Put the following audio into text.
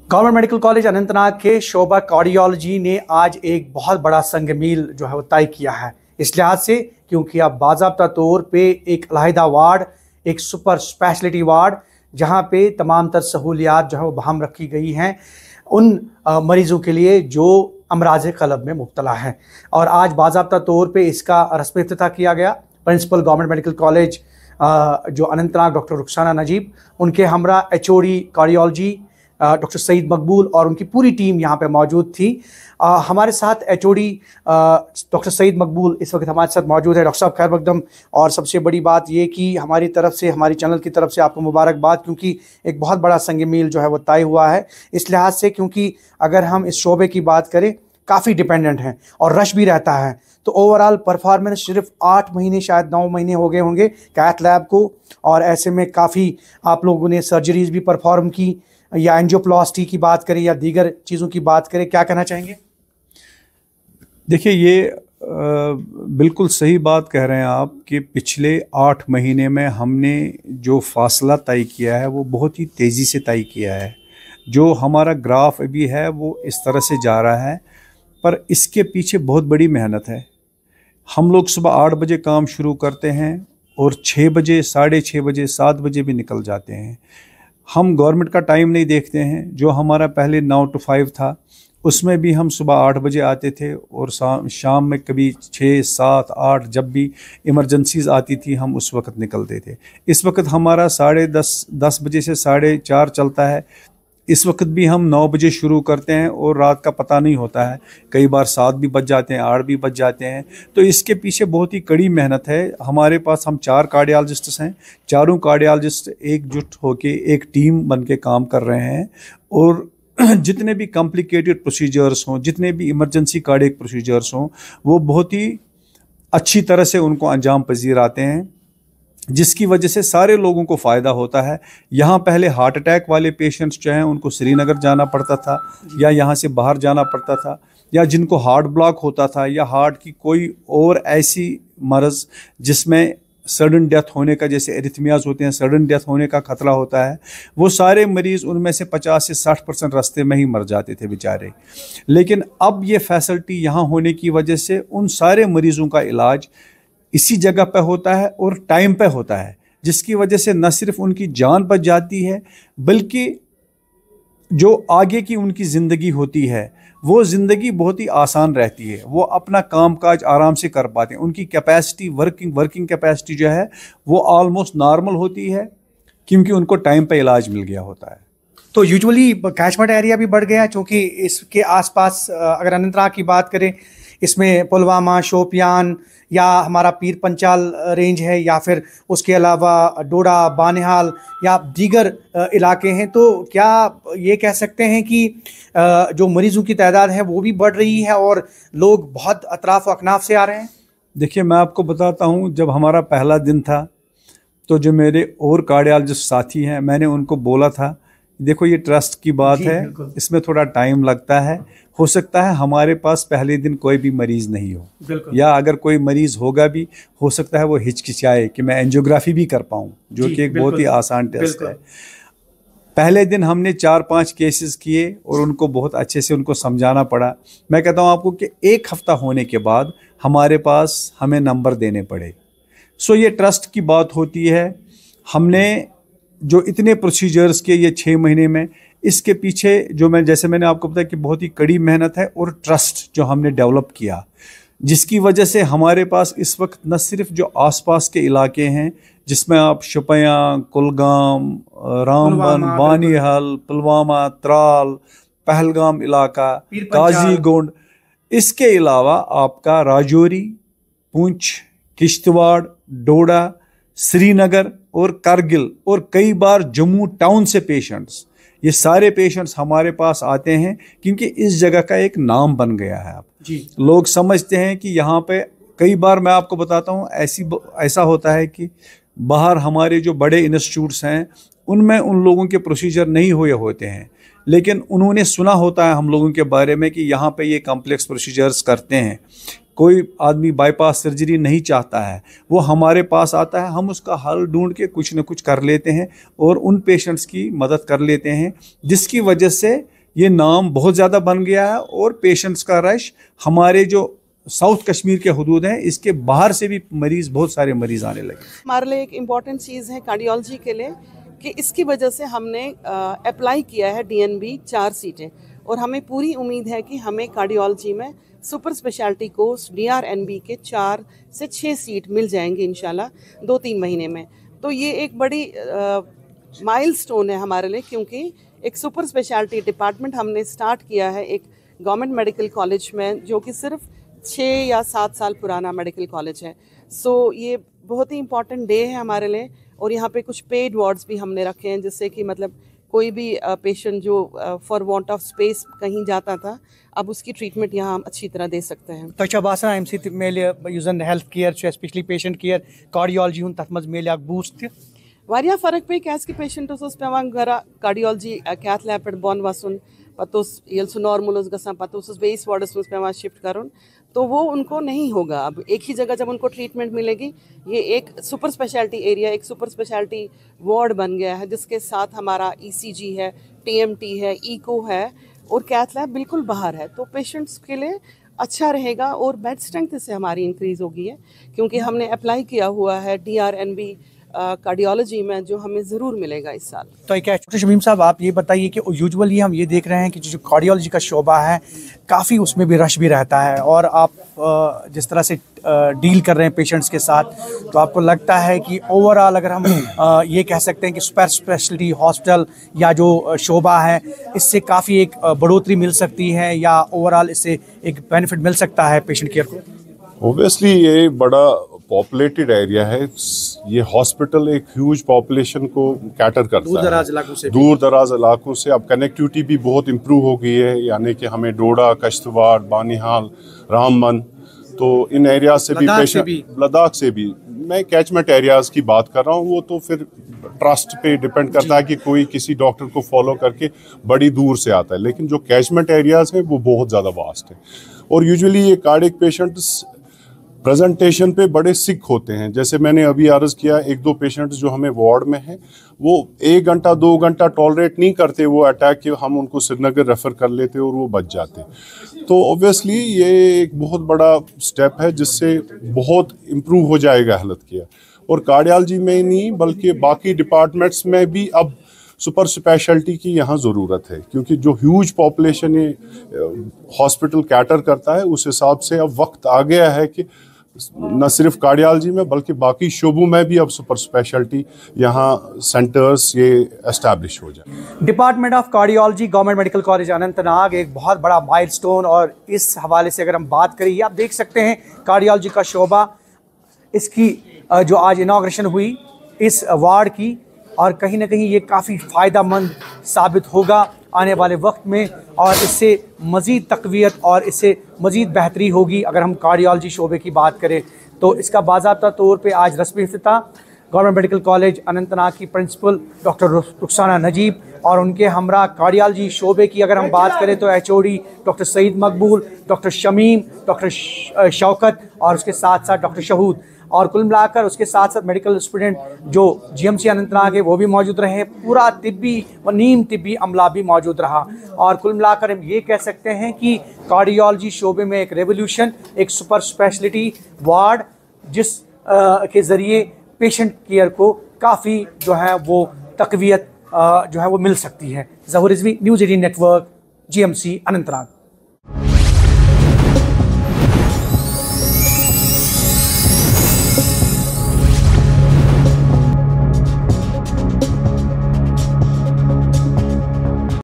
Government medical college Anantnag के शोबा cardiology ने आज एक बहुत बड़ा संग मील जो है वो तय किया है, इस लिहाज से क्योंकि अब बाज़ाब्ता तौर पे एक अलहदा वार्ड, एक सुपर स्पेशलिटी वार्ड जहां पे तमाम तर सहूलियात जो है वो बहाम रखी गई हैं उन मरीज़ों के लिए जो अमराज क़ल्ब में मुब्तला है। और आज बाज़ाब्ता तौर पे इसका रस्मी इफ्तिताह किया गया। प्रिंसिपल गवर्नमेंट मेडिकल कॉलेज जो अनंतनाग डॉक्टर रुखसाना नजीब, उनके हमरा HOD कार्डियोलॉजी डॉक्टर सईद मकबूल और उनकी पूरी टीम यहाँ पे मौजूद थी। हमारे साथ HOD डॉक्टर सईद मकबूल इस वक्त हमारे साथ मौजूद है। डॉक्टर साहब खैर मकदम। और सबसे बड़ी बात ये कि हमारी तरफ से, हमारी चैनल की तरफ से आपको मुबारकबाद, क्योंकि एक बहुत बड़ा संग मील जो है वो तय हुआ है इस लिहाज से, क्योंकि अगर हम इस शोबे की बात करें काफ़ी डिपेंडेंट हैं और रश भी रहता है। तो ओवरऑल परफॉर्मेंस सिर्फ 8 महीने शायद 9 महीने हो गए होंगे कैथ लैब को, और ऐसे में काफ़ी आप लोगों ने सर्जरीज भी परफॉर्म की, या एंजियोप्लास्टी की बात करें या दीगर चीज़ों की बात करें, क्या कहना चाहेंगे? देखिए, ये बिल्कुल सही बात कह रहे हैं आप कि पिछले 8 महीने में हमने जो फासला तय किया है वो बहुत ही तेज़ी से तय किया है। जो हमारा ग्राफ अभी है वो इस तरह से जा रहा है, पर इसके पीछे बहुत बड़ी मेहनत है। हम लोग सुबह 8 बजे काम शुरू करते हैं और 6 बजे, 6:30 बजे, 7 बजे भी निकल जाते हैं। हम गवर्नमेंट का टाइम नहीं देखते हैं। जो हमारा पहले 9 to 5 था उसमें भी हम सुबह 8 बजे आते थे और शाम में कभी 6, 7, 8 जब भी इमरजेंसीज आती थी हम उस वक्त निकलते थे। इस वक्त हमारा 10:30 बजे से 4:30 चलता है। इस वक्त भी हम 9 बजे शुरू करते हैं और रात का पता नहीं होता है, कई बार 7 भी बज जाते हैं, 8 भी बज जाते हैं। तो इसके पीछे बहुत ही कड़ी मेहनत है। हमारे पास हम 4 कार्डियोलॉजिस्ट हैं, चारों कार्डियोलॉजिस्ट एकजुट होकर एक टीम बन के काम कर रहे हैं, और जितने भी कॉम्प्लिकेटेड प्रोसीजर्स हों, जितने भी इमरजेंसी कार्डियक प्रोसीजर्स हों, वो बहुत ही अच्छी तरह से उनको अंजाम पजीर आते हैं, जिसकी वजह से सारे लोगों को फ़ायदा होता है। यहाँ पहले हार्ट अटैक वाले पेशेंट्स जो हैं उनको श्रीनगर जाना पड़ता था, या यहाँ से बाहर जाना पड़ता था, या जिनको हार्ट ब्लॉक होता था, या हार्ट की कोई और ऐसी मर्ज़ जिसमें सडन डेथ होने का, जैसे एरिथमियाज होते हैं, सडन डेथ होने का ख़तरा होता है, वो सारे मरीज़ उनमें से 50 से 60% रास्ते में ही मर जाते थे बेचारे। लेकिन अब ये फैसिलिटी यहाँ होने की वजह से उन सारे मरीज़ों का इलाज इसी जगह पे होता है और टाइम पे होता है, जिसकी वजह से न सिर्फ उनकी जान बच जाती है, बल्कि जो आगे की उनकी ज़िंदगी होती है वो ज़िंदगी बहुत ही आसान रहती है। वो अपना कामकाज आराम से कर पाते हैं। उनकी कैपेसिटी, वर्किंग कैपेसिटी जो है वो ऑलमोस्ट नॉर्मल होती है, क्योंकि उनको टाइम पे इलाज मिल गया होता है। तो यूजुअली कैचमेंट एरिया भी बढ़ गया, क्योंकि इसके आसपास अगर अनंतनाग की बात करें, इसमें पुलवामा, शोपियान, या हमारा पीर पंचाल रेंज है, या फिर उसके अलावा डोडा, बानिहाल या दीगर इलाके हैं। तो क्या ये कह सकते हैं कि जो मरीज़ों की तादाद है वो भी बढ़ रही है और लोग बहुत अतराफ व अकनाफ से आ रहे हैं? देखिए, मैं आपको बताता हूँ, जब हमारा पहला दिन था तो जो मेरे और कार्डियोलॉजिस्ट साथी हैं, मैंने उनको बोला था, देखो ये ट्रस्ट की बात है, इसमें थोड़ा टाइम लगता है, हो सकता है हमारे पास पहले दिन कोई भी मरीज़ नहीं हो, या अगर कोई मरीज़ होगा भी हो सकता है वो हिचकिचाए कि मैं एंजियोग्राफी भी कर पाऊँ, जो कि एक बहुत ही आसान टेस्ट है। पहले दिन हमने 4-5 केसेस किए और उनको बहुत अच्छे से उनको समझाना पड़ा। मैं कहता हूँ आपको कि 1 हफ्ता होने के बाद हमारे पास हमें नंबर देने पड़े। सो ये ट्रस्ट की बात होती है। हमने जो इतने प्रोसीजर्स के ये 6 महीने में, इसके पीछे जो जैसे मैंने आपको बताया कि बहुत ही कड़ी मेहनत है और ट्रस्ट जो हमने डेवलप किया, जिसकी वजह से हमारे पास इस वक्त न सिर्फ जो आसपास के इलाके हैं, जिसमें आप शुपियाँ, कुलगाम, रामबन, बानीहाल, पुलवामा, त्राल, पहलगाम इलाका, काजीगुंड, इसके अलावा आपका राजौरी, पुंछ, किश्तवाड़, डोडा, श्रीनगर और करगिल, और कई बार जम्मू टाउन से पेशेंट्स, ये सारे पेशेंट्स हमारे पास आते हैं, क्योंकि इस जगह का एक नाम बन गया है। आप जी, लोग समझते हैं कि यहाँ पे, कई बार मैं आपको बताता हूँ, ऐसा होता है कि बाहर हमारे जो बड़े इंस्टीट्यूट्स हैं उनमें उन लोगों के प्रोसीजर नहीं हुए होते हैं, लेकिन उन्होंने सुना होता है हम लोगों के बारे में कि यहाँ पे ये कॉम्प्लेक्स प्रोसीजर्स करते हैं। कोई आदमी बाईपास सर्जरी नहीं चाहता है, वो हमारे पास आता है, हम उसका हल ढूंढ के कुछ न कुछ कर लेते हैं और उन पेशेंट्स की मदद कर लेते हैं, जिसकी वजह से ये नाम बहुत ज़्यादा बन गया है और पेशेंट्स का रश हमारे जो साउथ कश्मीर के हुदूद हैं इसके बाहर से भी मरीज़, बहुत सारे मरीज़ आने लगे। हमारे लिए एक इम्पॉर्टेंट चीज़ है कार्डियोलॉजी के लिए कि इसकी वजह से हमने अप्लाई किया है DNB 4 सीटें, और हमें पूरी उम्मीद है कि हमें कार्डियोलॉजी में सुपर स्पेशलिटी कोर्स DRNB के 4 से 6 सीट मिल जाएंगे इंशाल्लाह 2-3 महीने में। तो ये एक बड़ी माइलस्टोन है हमारे लिए, क्योंकि एक सुपर स्पेशलिटी डिपार्टमेंट हमने स्टार्ट किया है एक गवर्नमेंट मेडिकल कॉलेज में, जो कि सिर्फ 6 या 7 साल पुराना मेडिकल कॉलेज है। सो ये बहुत ही इम्पॉर्टेंट डे है हमारे लिए। और यहाँ पे कुछ पेड वार्ड्स भी हमने रखे हैं, जिससे कि मतलब कोई भी पेशेंट जो फॉर वांट ऑफ स्पेस कहीं जाता था, अब उसकी ट्रीटमेंट यहाँ हम अच्छी तरह दे सकते हैं। तो अच्छा बासा अमि मेले health care specially patient care cardiology हूँ तथ मज मेले बूस्ट वारिया फ़र्क पे क्या पेशेंटस पेवान घर कार्डियोलॉजी कैथ लैब पे बोन वसन पत ये नॉर्मल गसान पत बेस वार्डस मज पेवान शिफ्ट करुन, तो वो उनको नहीं होगा। अब एक ही जगह जब उनको ट्रीटमेंट मिलेगी, ये एक सुपर स्पेशलिटी एरिया, एक सुपर स्पेशलिटी वार्ड बन गया है, जिसके साथ हमारा ECG है, TMT है, ECO है और कैथ लैब बिल्कुल बाहर है। तो पेशेंट्स के लिए अच्छा रहेगा और बेड स्ट्रेंथ से हमारी इंक्रीज़ होगी है, क्योंकि हमने अप्लाई किया हुआ है DRNB कार्डियोलॉजी में, जो हमें ज़रूर मिलेगा इस साल। तो क्या डॉक्टर शमीम साहब आप ये बताइए कि यूजुअली हम ये देख रहे हैं कि जो कार्डियोलॉजी का शोबा है काफ़ी उसमें भी रश भी रहता है, और आप जिस तरह से डील कर रहे हैं पेशेंट्स के साथ, तो आपको लगता है कि ओवरऑल अगर हम ये कह सकते हैं कि सुपर स्पेशलिटी हॉस्पिटल या जो शोबा है इससे काफ़ी एक बढ़ोतरी मिल सकती है, या ओवरऑल इससे एक बेनिफिट मिल सकता है पेशेंट केयर को? ओबियसली ये बड़ा पॉपुलेटेड एरिया है, ये हॉस्पिटल एक ह्यूज पॉपुलेशन को कैटर करता है, दूर दराज इलाकों से। अब कनेक्टिविटी भी बहुत इम्प्रूव हो गई है, यानी कि हमें डोडा, कश्तवाड़, बानिहाल, रामबन, तो इन एरिया से भी पेशेंट, लद्दाख से भी, मैं कैचमेंट एरियाज़ की बात कर रहा हूँ। वो तो फिर ट्रस्ट पे डिपेंड करता है कि कोई किसी डॉक्टर को फॉलो करके बड़ी दूर से आता है, लेकिन जो कैचमेंट एरियाज़ हैं वो बहुत ज़्यादा वास्ट है। और यूजुअली ये कार्डियक पेशेंट्स प्रेजेंटेशन पे बड़े सिक होते हैं। जैसे मैंने अभी अर्ज़ किया, 1-2 पेशेंट्स जो हमें वार्ड में हैं वो 1 घंटा 2 घंटा टॉलरेट नहीं करते वो अटैक के, हम उनको श्रीनगर रेफ़र कर लेते और वो बच जाते। तो ऑब्वियसली ये एक बहुत बड़ा स्टेप है जिससे बहुत इम्प्रूव हो जाएगा हेल्थ केयर। और कार्डियोलॉजी में ही नहीं बल्कि बाकी डिपार्टमेंट्स में भी अब सुपर स्पेशलिटी की यहाँ ज़रूरत है, क्योंकि जो ह्यूज पॉपुलेशन ये हॉस्पिटल कैटर करता है उस हिसाब से अब वक्त आ गया है कि न सिर्फ कार्डियोलॉजी में बल्कि बाकी शोबों में भी अब सुपर स्पेशलिटी यहाँ सेंटर्स ये एस्टैब्लिश हो जाए। Department of cardiology government medical college Anantnag एक बहुत बड़ा माइलस्टोन, और इस हवाले से अगर हम बात करें, आप देख सकते हैं कार्डियोलॉजी का शोबा, इसकी जो आज इनॉग्रेशन हुई इस वार्ड की, और कहीं ना कहीं ये काफ़ी फ़ायदेमंद साबित होगा आने वाले वक्त में, और इससे मज़ीद तक़वियत और इससे मज़ीद बेहतरी होगी। अगर हम कार्डियोलॉजी शोबे की बात करें तो इसका बाज़ाब्ता तौर पे आज रस्मी इफ्तिताह गवर्नमेंट मेडिकल कॉलेज अनंतनाग की प्रिंसिपल डॉक्टर रुखसाना नजीब और उनके हमरा कार्डियोलॉजी शोबे की अगर हम बात करें तो HOD डॉक्टर सईद मकबूल, डॉक्टर शमीम, डॉक्टर शौकत और उसके साथ साथ डॉक्टर शहूद, और कुल मिलाकर उसके साथ साथ मेडिकल स्टूडेंट जो GMC अनंतनाग है वो भी मौजूद रहे, पूरा तिब्बी व नीम तिब्बी अमला भी मौजूद रहा। और कुल मिलाकर हम ये कह सकते हैं कि कार्डियोलॉजी शोबे में एक रेवोल्यूशन, एक सुपर स्पेशलिटी वार्ड जिस के ज़रिए पेशेंट केयर को काफ़ी जो है वो तक़वियत जो है वो मिल सकती है। Zahoor Rizvi, news 18 network, GMC Anantnag.